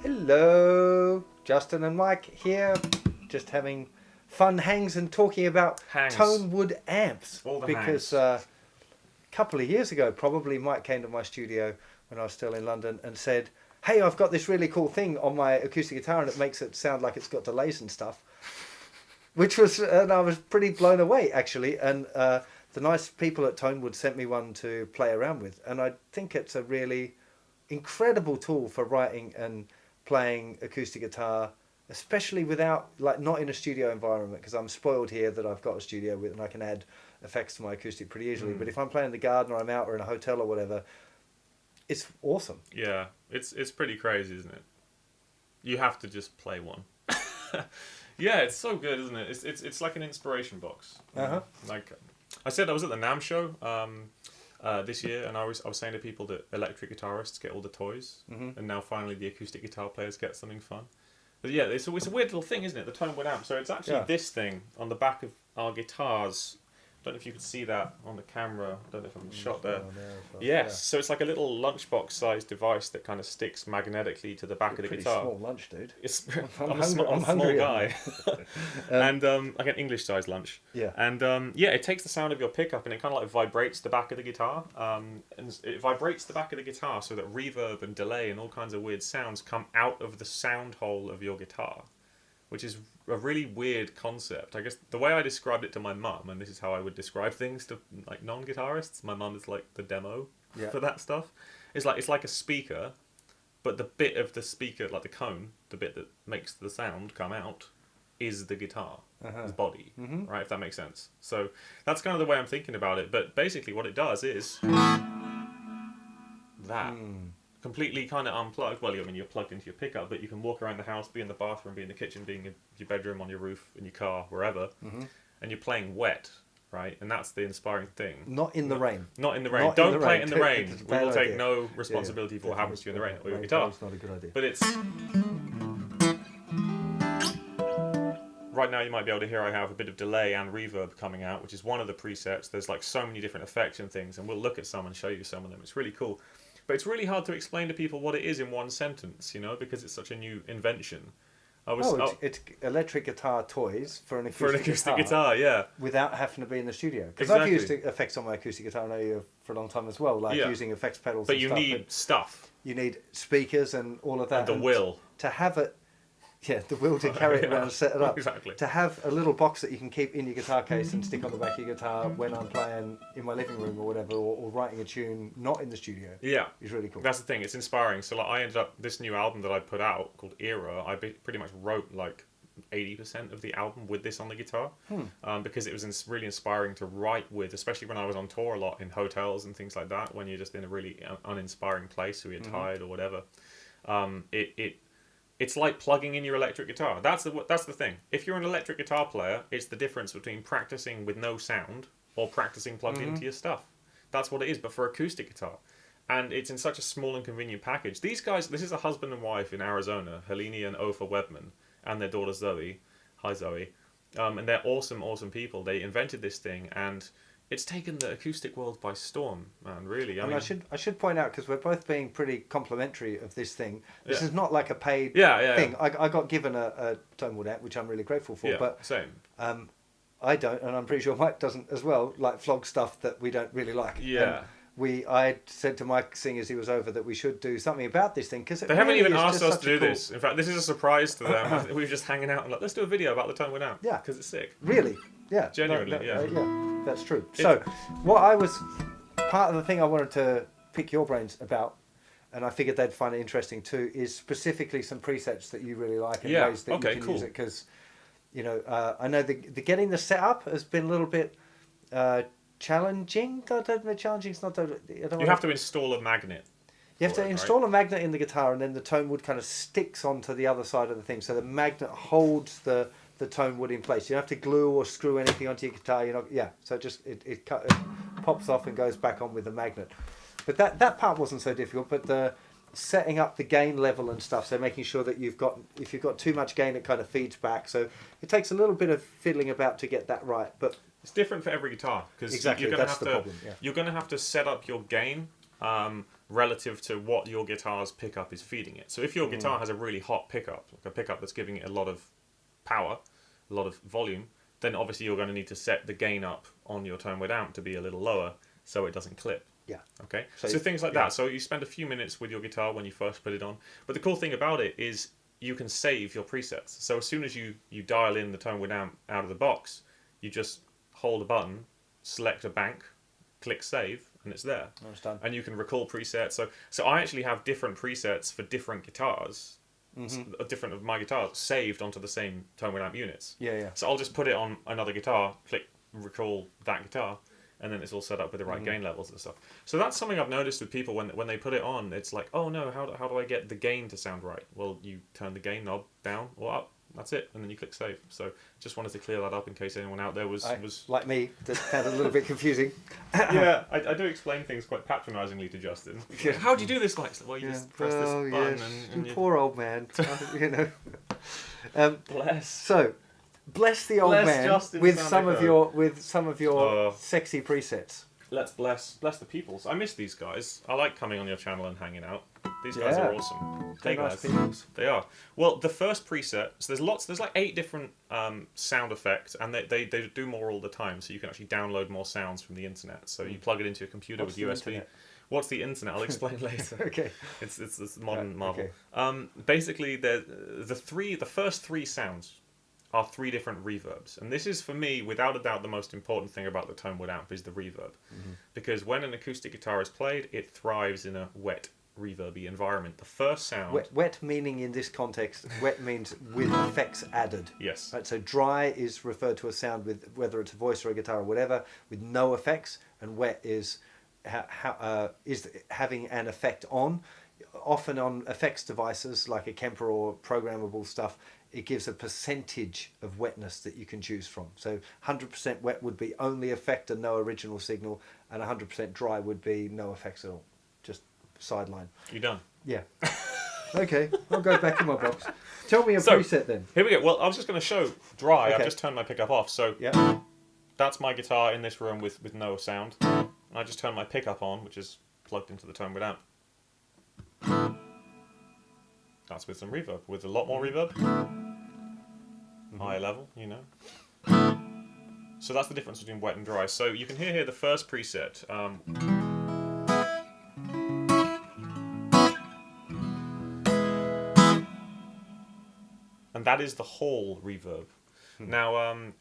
Hello, Justin and Mike here, just having fun hangs and talking about ToneWood amps. Because a couple of years ago, probably, Mike came to my studio when I was still in London and said, "Hey, I've got this really cool thing on my acoustic guitar and it makes it sound like it's got delays and stuff." Which was, and I was pretty blown away actually. And the nice people at ToneWood sent me one to play around with, and I think it's a really incredible tool for writing and playing acoustic guitar, especially without, like, not in a studio environment, because I'm spoiled here that I've got a studio with and I can add effects to my acoustic pretty easily. But if I'm playing in the garden or I'm out or in a hotel or whatever, it's awesome. Yeah, it's pretty crazy, isn't it? You have to just play one. Yeah, it's so good, isn't it? It's like an inspiration box. Like I said, I was at the NAMM show this year, and I was saying to people that electric guitarists get all the toys, and now finally the acoustic guitar players get something fun. But yeah, it's a weird little thing, isn't it? The ToneWood amp. So it's actually this thing on the back of our guitars. I don't know if you can see that on the camera. I don't know if I'm shot there. Yes, so it's like a little lunchbox-sized device that kind of sticks magnetically to the back of the guitar. Small lunch, dude. I'm a small guy, and like an English-sized lunch. Yeah. And it takes the sound of your pickup and it kind of like vibrates the back of the guitar. And it vibrates the back of the guitar so that reverb and delay and all kinds of weird sounds come out of the sound hole of your guitar, which is a really weird concept. I guess the way I described it to my mum, and this is how I would describe things to like non-guitarists. My mum is like the demo for that stuff. It's like a speaker, but the bit of the speaker, like the cone, the bit that makes the sound come out, is the guitar, the body, right? If that makes sense. So that's kind of the way I'm thinking about it. But basically, what it does is that. Completely kind of unplugged. Well, I mean, you're plugged into your pickup, but you can walk around the house, be in the bathroom, be in the kitchen, be in your bedroom, on your roof, in your car, wherever, and you're playing wet, right? And that's the inspiring thing. Not in the rain. Not in the rain. Don't play it in the rain. We will take no responsibility for what happens to you in the rain or your guitar. It's not a good idea. But it's... Right now you might be able to hear I have a bit of delay and reverb coming out, which is one of the presets. There's like so many different effects and things, and we'll look at some and show you some of them. It's really cool. But it's really hard to explain to people what it is in one sentence, you know, because it's such a new invention. It's electric guitar toys for an acoustic guitar, yeah. Without having to be in the studio. Because Exactly. I've used effects on my acoustic guitar, I know you have for a long time as well, like using effects pedals but and you stuff. Need stuff. You need speakers and all of that. And the will. To have it, the will to carry it around and set it up. Exactly. To have a little box that you can keep in your guitar case and stick on the back of your guitar when I'm playing in my living room or whatever, or writing a tune not in the studio. Yeah. Is really cool. That's the thing, it's inspiring. So like, I ended up, this new album that I put out called Era, I pretty much wrote like 80% of the album with this on the guitar, because it was really inspiring to write with, especially when I was on tour a lot in hotels and things like that, when you're just in a really uninspiring place or you're tired or whatever. It's like plugging in your electric guitar. That's the thing. If you're an electric guitar player, it's the difference between practicing with no sound or practicing plugged into your stuff. That's what it is, but for acoustic guitar. And it's in such a small and convenient package. These guys, this is a husband and wife in Arizona, Helene and Ofer Webman, and their daughter Zoe. Hi, Zoe. And they're awesome, awesome people. They invented this thing, and it's taken the acoustic world by storm, man, really. I mean, I should point out, because we're both being pretty complimentary of this thing. This is not like a paid thing. Yeah. I got given a ToneWood amp, which I'm really grateful for. Yeah, but same. I don't, and I'm pretty sure Mike doesn't as well, like flog stuff that we don't really like. Yeah. I said to Mike, seeing as he was over, that we should do something about this thing, because they haven't even asked us to do this. In fact, this is a surprise to them. We were just hanging out and like, let's do a video about the ToneWood amp. Yeah, because it's sick. Really, yeah, genuinely, yeah, that's true. So, part of the thing I wanted to pick your brains about, and I figured they'd find it interesting too, is specifically some presets that you really like and ways that you can use it, because you know, I know the getting the setup has been a little bit challenging. Challenging's not. You have to install a magnet. You have to install a magnet in the guitar, and then the ToneWood kind of sticks onto the other side of the thing, so the magnet holds the ToneWood in place. You don't have to glue or screw anything onto your guitar. So it pops off and goes back on with the magnet. But that part wasn't so difficult. But the setting up the gain level and stuff, so making sure that if you've got too much gain, it kind of feeds back. So it takes a little bit of fiddling about to get that right. But it's different for every guitar, because you're going to have to set up your gain relative to what your guitar's pickup is feeding it. So if your guitar has a really hot pickup, like a pickup that's giving it a lot of power, a lot of volume, then obviously you're going to need to set the gain up on your ToneWood amp to be a little lower so it doesn't clip. Yeah. Okay. So things like that. So you spend a few minutes with your guitar when you first put it on. But the cool thing about it is you can save your presets. So as soon as you dial in the ToneWood amp out of the box, you just hold a button, select a bank, click save, and it's there. Understand. And you can recall presets. So I actually have different presets for different guitars, different of my guitars, saved onto the same ToneWood amp units. Yeah. So I'll just put it on another guitar, click recall that guitar, and then it's all set up with the right gain levels and stuff. So that's something I've noticed with people when they put it on. It's like, oh no, how do I get the gain to sound right? Well, you turn the gain knob down or up. That's it, and then you click save. So just wanted to clear that up in case anyone out there was like me, that found it a little bit confusing. Yeah, I do explain things quite patronisingly to Justin. Yeah. How do you do this? Like, well, you just press this button and you... Poor old man. Bless. So, bless the old man Justin with some of your sexy presets. Let's bless the peoples. I miss these guys. I like coming on your channel and hanging out. These guys are awesome. Hey guys, they are. Well, the first preset. So there's like 8 different sound effects, and they do more all the time. So you can actually download more sounds from the internet. So you plug it into your computer with USB. Internet? What's the internet? I'll explain later. Okay. It's this modern marvel. Okay. Basically, the first 3 sounds are 3 different reverbs, and this is for me without a doubt the most important thing about the ToneWood amp is the reverb, because when an acoustic guitar is played, it thrives in a wet, reverby environment. The first sound... Wet meaning in this context, wet means with effects added. Yes. Right, so dry is referred to a sound with, whether it's a voice or a guitar or whatever, with no effects, and wet is having an effect on. Often on effects devices like a Kemper or programmable stuff, it gives a percentage of wetness that you can choose from. So 100% wet would be only effect and no original signal, and 100% dry would be no effects at all. Just sideline. You done? Yeah. Okay, I'll go back in my box. Tell me a preset then. Here we go. Well, I was just going to show dry. Okay. I've just turned my pickup off. So yeah, that's my guitar in this room with no sound. And I just turned my pickup on, which is plugged into the ToneWood amp. That's with some reverb, with a lot more reverb. Higher level, you know. So that's the difference between wet and dry. So you can hear here the first preset. And that is the hall reverb. Now,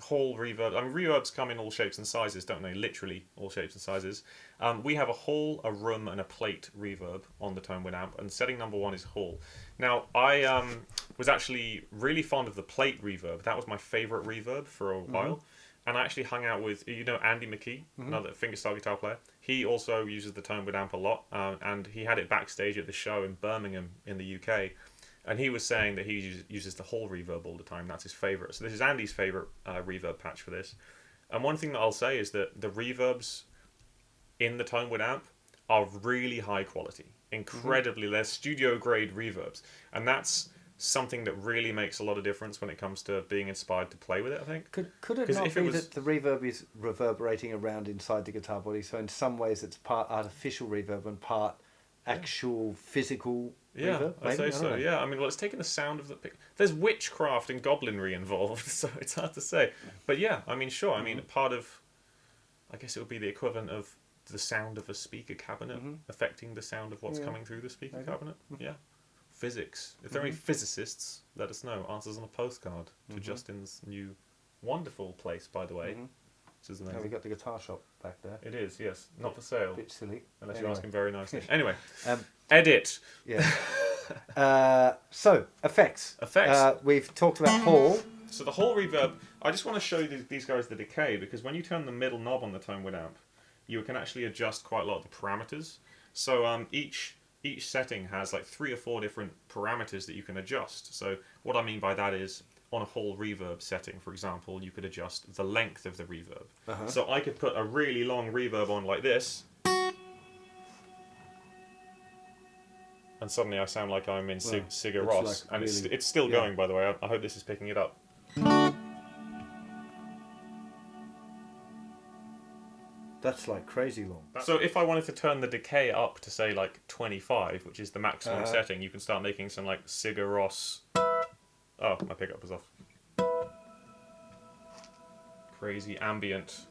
hall reverb, I mean, reverbs come in all shapes and sizes, don't they? Literally all shapes and sizes. We have a hall, a room, and a plate reverb on the ToneWood amp, and setting number 1 is hall. Now, I was actually really fond of the plate reverb. That was my favourite reverb for a while. And I actually hung out with, you know, Andy McKee, another fingerstyle guitar player. He also uses the ToneWood amp a lot, and he had it backstage at the show in Birmingham in the UK. And he was saying that he uses the hall reverb all the time. That's his favourite. So this is Andy's favourite reverb patch for this. And one thing that I'll say is that the reverbs in the ToneWood amp are really high quality. Incredibly, they're studio grade reverbs. And that's something that really makes a lot of difference when it comes to being inspired to play with it, I think. Could it not be that the reverb is reverberating around inside the guitar body? So in some ways it's part artificial reverb and part actual physical reverb? I'd say so. Yeah, I mean, well, it's taking the sound of the... There's witchcraft and goblinry involved, so it's hard to say. But yeah, I mean, sure. I mean, part of... I guess it would be the equivalent of the sound of a speaker cabinet affecting the sound of what's coming through the speaker cabinet. Yeah. Physics. If there are any physicists, let us know. Answers on a postcard to Justin's new wonderful place, by the way. Which is amazing. We got the guitar shop back there. It is, yes. Not for sale. Bit silly. Unless you ask him very nicely. Anyway. Edit. Yeah. So, effects. We've talked about hall. So the hall reverb, I just want to show you these guys the decay, because when you turn the middle knob on the ToneWood amp, you can actually adjust quite a lot of the parameters. So each setting has like 3 or 4 different parameters that you can adjust. So what I mean by that is, on a hall reverb setting, for example, you could adjust the length of the reverb. So I could put a really long reverb on like this, and suddenly I sound like I'm in Sigur Rós, and really, it's still going, by the way. I hope this is picking it up. That's like crazy long. So if I wanted to turn the decay up to say like 25, which is the maximum setting, you can start making some like Sigur Rós. Oh, my pickup was off. Crazy ambient.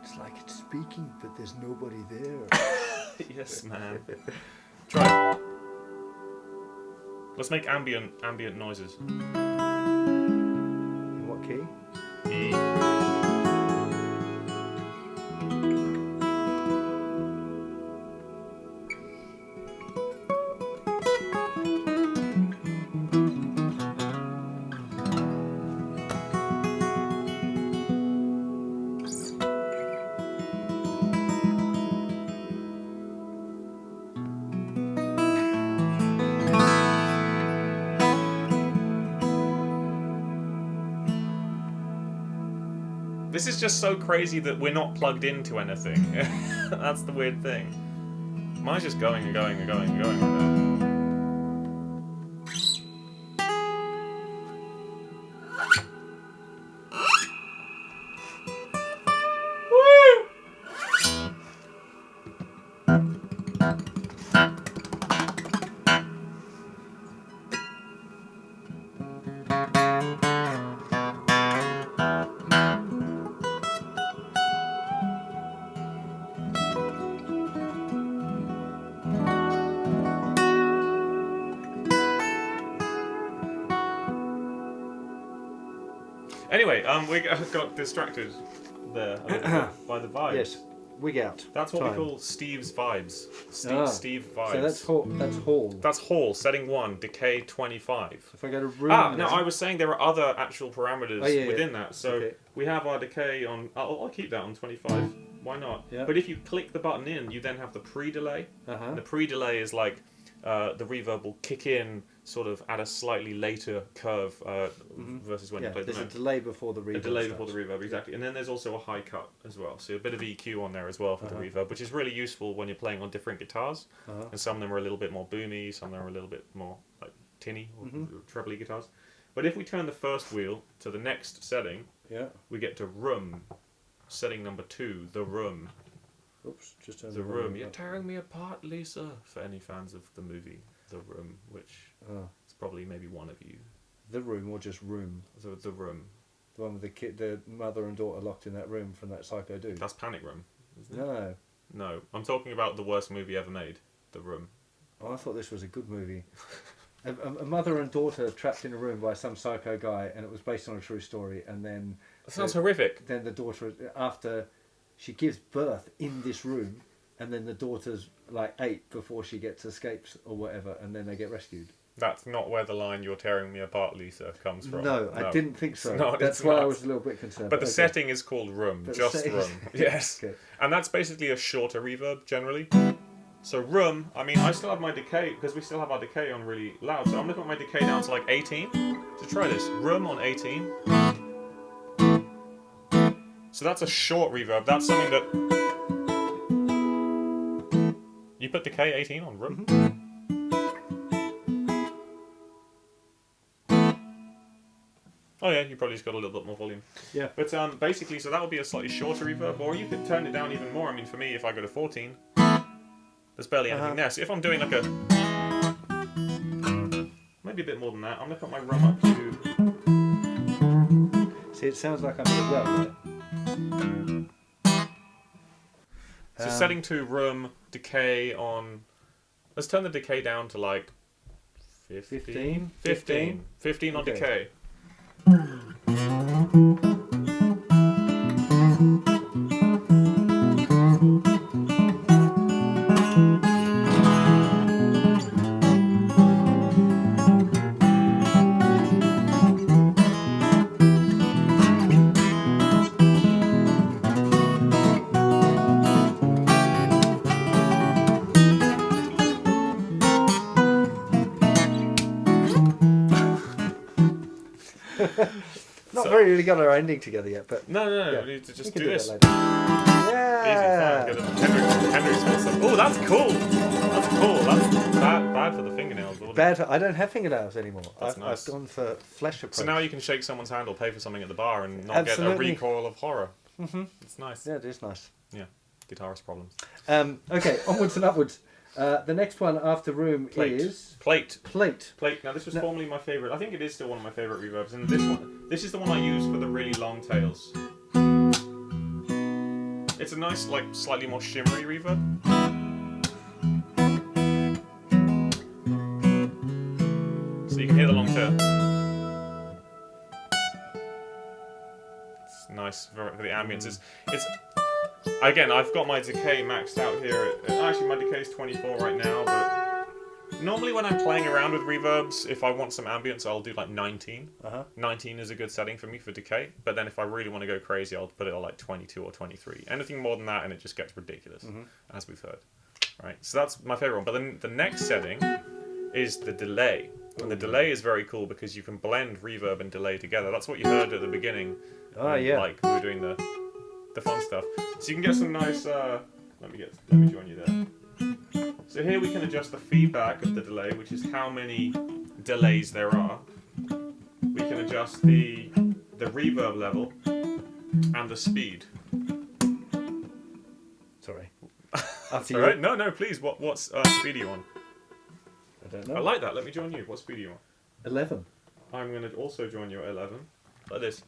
It's like it's speaking, but there's nobody there. Yes, man. Try it. Let's make ambient noises. In what key? E. This is just so crazy that we're not plugged into anything. That's the weird thing. Mine's just going and going and going and going right now. Anyway, we got distracted there a little bit by the vibes. Yes, wig out. That's what we call Steve's vibes. Steve vibes. So that's Hall. That's Hall, setting 1, decay 25. If I go to room... no, I was saying there are other actual parameters within that. So we have our decay on... I'll keep that on 25. Why not? Yeah. But if you click the button in, you then have the pre-delay. And the pre-delay is like the reverb will kick in sort of at a slightly later curve versus when you play the note. There's a delay before the reverb. A delay before the reverb, exactly. And then there's also a high cut as well. So a bit of EQ on there as well for the reverb, which is really useful when you're playing on different guitars. And some of them are a little bit more boomy, some of them are a little bit more like tinny or trebly guitars. But if we turn the first wheel to the next setting, we get to room, setting number 2, the room. Oops, just turn the room. You're tearing me apart, Lisa. For any fans of the movie The Room, which is probably maybe one of you. The Room or just Room? The Room. The one with the mother and daughter locked in that room from that psycho dude. That's Panic Room, isn't it? No. No, I'm talking about the worst movie ever made, The Room. Oh, I thought this was a good movie. A mother and daughter trapped in a room by some psycho guy, and it was based on a true story. And then that sounds horrific. Then the daughter, after she gives birth in this room, and then the daughter's like 8 before she gets escapes or whatever, and then they get rescued. That's not where the line "You're tearing me apart, Lisa" comes from. No, I didn't think so. That's why I was a little bit concerned. But the setting is called Room, just Room. Yes. Okay. And that's basically a shorter reverb generally. So Room, I mean, I still have my decay, because we still have our decay on really loud, so I'm going to put my decay down to like 18. So try this. Room on 18. So that's a short reverb. That's something that... You put decay 18 on Room? Oh yeah, you probably just got a little bit more volume. Yeah. But basically, so that would be a slightly shorter reverb, or you could turn it down even more. I mean, for me, if I go to 14, there's barely anything there. So if I'm doing like a... Maybe a bit more than that. I'm going to put my Room up to... See, it sounds like I'm in a well there. So setting to Room, decay on... Let's turn the decay down to like... 15? 15 on decay. really got our ending together yet, but no. Yeah. We need to just we do can this. that later. Yeah. Easy, fine. Henry's stuff. Oh, that's cool. That's cool. That's bad for the fingernails. Bad. I don't have fingernails anymore. That's nice. I've gone for flesh approach. So now you can shake someone's hand or pay for something at the bar and not Absolutely. get a recoil of horror. Mm-hmm. It's nice. Yeah, it is nice. Yeah, guitarist problems. Okay, onwards and upwards. The next one after room is Plate. Plate. Now this was formerly my favourite. I think it is still one of my favourite reverbs. And this is the one I use for the really long tails. It's a nice, like, slightly more shimmery reverb. So you can hear the long tail. It's nice for the ambience. It's again, I've got my decay maxed out here. Actually, my decay is 24 right now, but normally when I'm playing around with reverbs, if I want some ambience, I'll do like 19. 19 is a good setting for me for decay, but then if I really want to go crazy, I'll put it on like 22 or 23. Anything more than that and it just gets ridiculous, as we've heard. Right, so that's my favourite one. But then the next setting is the delay. And the delay is very cool because you can blend reverb and delay together. That's what you heard at the beginning. Yeah. Like we were doing the fun stuff. So you can get some nice. Let me join you there. So here we can adjust the feedback of the delay, which is how many delays there are. We can adjust the reverb level and the speed. Sorry. After you. Right. No, please. What's speed are you on? I don't know. I like that. Let me join you. What speed are you on? 11. I'm going to also join you at 11. Like this.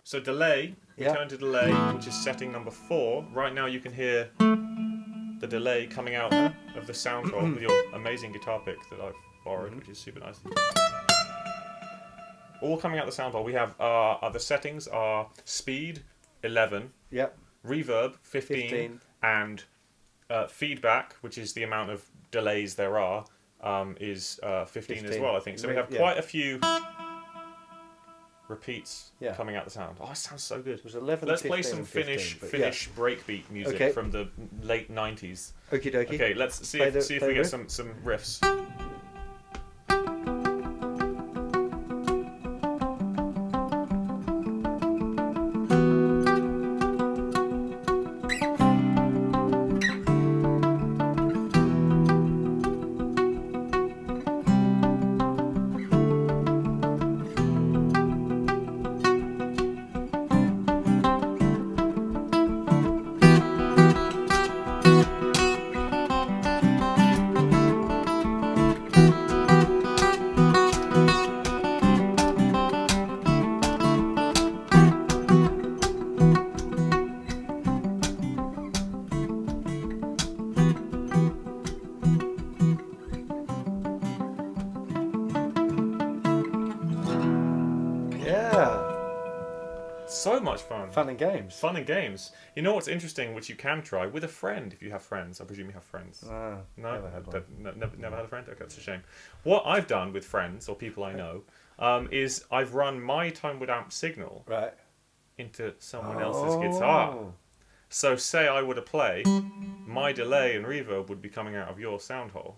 So delay, we turn to delay, which is setting number 4. Right now you can hear the delay coming out of the sound hole with your amazing guitar pick that I've borrowed, which is super nice. All coming out the sound hole. We have the settings are speed 11, reverb 15. And feedback, which is the amount of delays there are, is 15 as well, I think. So we have quite a few repeats coming out the sound. Oh, it sounds so good. It was 11, let's 15, play some Finnish breakbeat music from the late 90s. Okie dokie. Okay, let's see if we get some riffs. So much fun. Fun and games. Fun and games. You know what's interesting, which you can try with a friend if you have friends. I presume you have friends. No, never had one. Never had a friend? Okay, that's a shame. What I've done with friends or people I know is I've run my ToneWood Amp signal into someone else's guitar. So say I were to play, my delay and reverb would be coming out of your sound hole.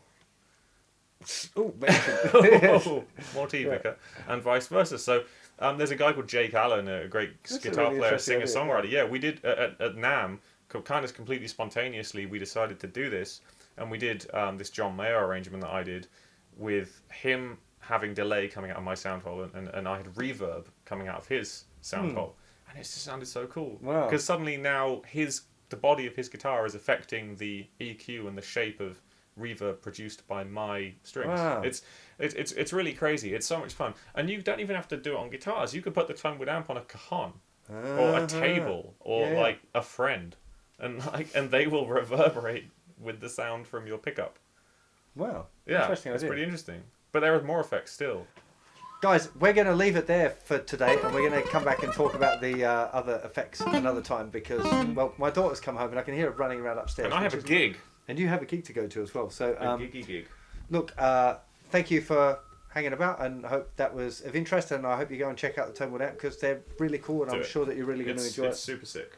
More tea, Vicar, and vice versa. So there's a guy called Jake Allen, a great guitar player, singer, songwriter. Yeah, we did at NAMM, kind of completely spontaneously. We decided to do this, and we did this John Mayer arrangement that I did with him having delay coming out of my sound hole, and I had reverb coming out of his sound hole, and it just sounded so cool. Wow! Because suddenly now the body of his guitar is affecting the EQ and the shape of reverb produced by my strings. Wow. It's really crazy. It's so much fun, and you don't even have to do it on guitars. You could put the ToneWood Amp on a cajon or a table or like a friend, and they will reverberate with the sound from your pickup. Wow. Yeah, interesting it's idea. pretty interesting. But there are more effects still. Guys, we're going to leave it there for today, and we're going to come back and talk about the other effects another time because, well, my daughter's come home and I can hear her running around upstairs. And I have a gig. And you have a gig to go to as well. So, a gig. Look, thank you for hanging about, and I hope that was of interest, and I hope you go and check out the ToneWood Amp because they're really cool, and I'm sure that you're really going to enjoy it. It's super sick.